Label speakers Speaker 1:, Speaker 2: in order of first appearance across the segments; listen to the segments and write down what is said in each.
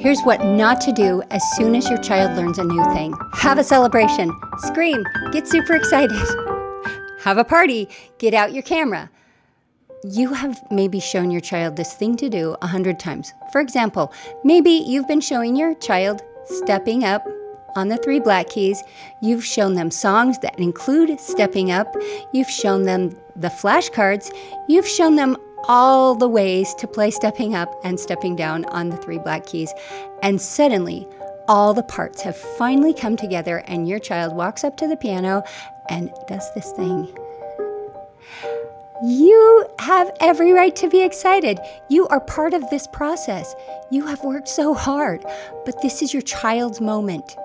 Speaker 1: Here's what not to do as soon as your child learns a new thing. Have a celebration. Scream. Get super excited. Have a party. Get out your camera. You have maybe shown your child this thing to do 100 times. For example, maybe you've been showing your child stepping up on the 3 black keys. You've shown them songs that include stepping up. You've shown them the flashcards. You've shown them all the ways to play stepping up and stepping down on the 3 black keys. And suddenly, all the parts have finally come together and your child walks up to the piano and does this thing. You have every right to be excited. You are part of this process. You have worked so hard, but this is your child's moment.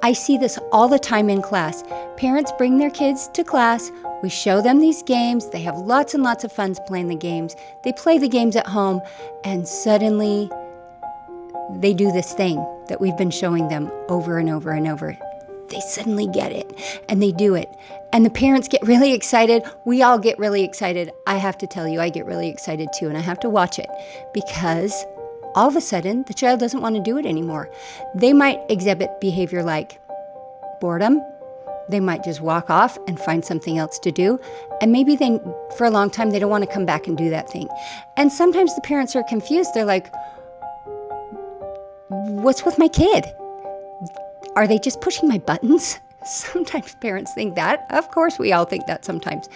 Speaker 1: I see this all the time in class. Parents bring their kids to class. We show them these games. They have lots and lots of fun playing the games. They play the games at home, and suddenly they do this thing that we've been showing them over and over and over. They suddenly get it, and they do it. And the parents get really excited. We all get really excited. I have to tell you, I get really excited too, and I have to watch it because all of a sudden, the child doesn't want to do it anymore. They might exhibit behavior like boredom. They might just walk off and find something else to do. And maybe for a long time, they don't want to come back and do that thing. And sometimes the parents are confused. They're like, what's with my kid? Are they just pushing my buttons? Sometimes parents think that. Of course, we all think that sometimes.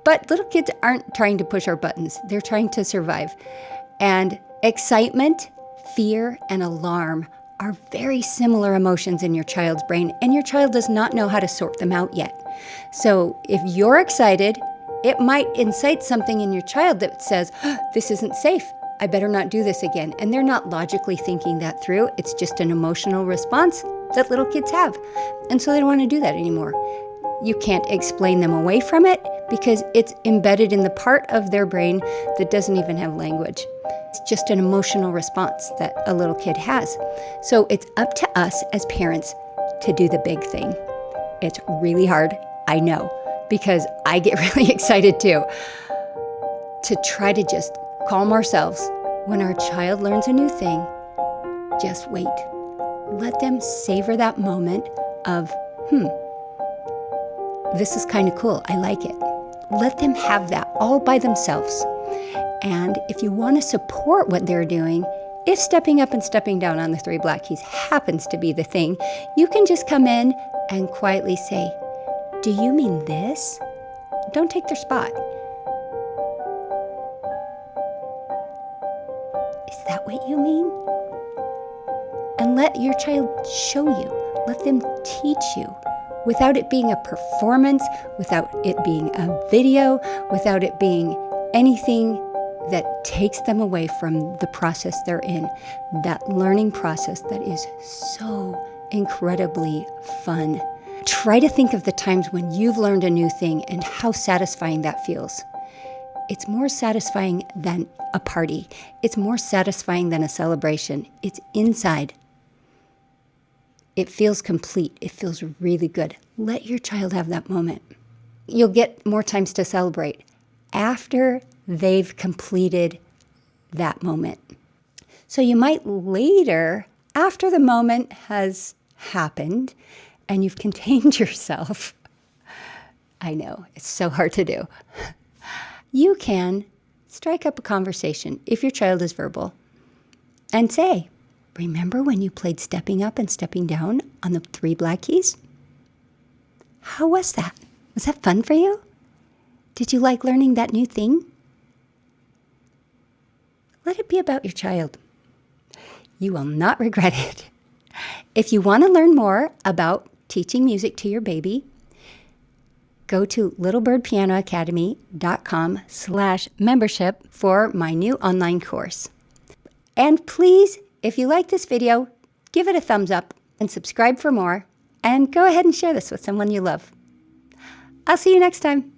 Speaker 1: But little kids aren't trying to push our buttons. They're trying to survive. And excitement, fear, and alarm are very similar emotions in your child's brain, and your child does not know how to sort them out yet. So if you're excited, it might incite something in your child that says, this isn't safe. I better not do this again. And they're not logically thinking that through. It's just an emotional response that little kids have. And so they don't want to do that anymore. You can't explain them away from it because it's embedded in the part of their brain that doesn't even have language. It's just an emotional response that a little kid has. So it's up to us as parents to do the big thing. It's really hard, I know, because I get really excited too, to try to just calm ourselves. When our child learns a new thing, just wait. Let them savor that moment of, this is kind of cool, I like it. Let them have that all by themselves. And if you want to support what they're doing, if stepping up and stepping down on the 3 black keys happens to be the thing, you can just come in and quietly say, do you mean this? Don't take their spot. Is that what you mean? And let your child show you. Let them teach you without it being a performance, without it being a video, without it being anything that takes them away from the process they're in, that learning process that is so incredibly fun. Try to think of the times when you've learned a new thing and how satisfying that feels. It's more satisfying than a party. It's more satisfying than a celebration. It's inside. It feels complete. It feels really good. Let your child have that moment. You'll get more times to celebrate after they've completed that moment. So you might later, after the moment has happened and you've contained yourself, I know, it's so hard to do, you can strike up a conversation if your child is verbal and say, remember when you played stepping up and stepping down on the 3 black keys? How was that? Was that fun for you? Did you like learning that new thing? Let it be about your child. You will not regret it. If you want to learn more about teaching music to your baby, go to littlebirdpianoacademy.com/membership for my new online course. And please, if you like this video, give it a thumbs up and subscribe for more. And go ahead and share this with someone you love. I'll see you next time.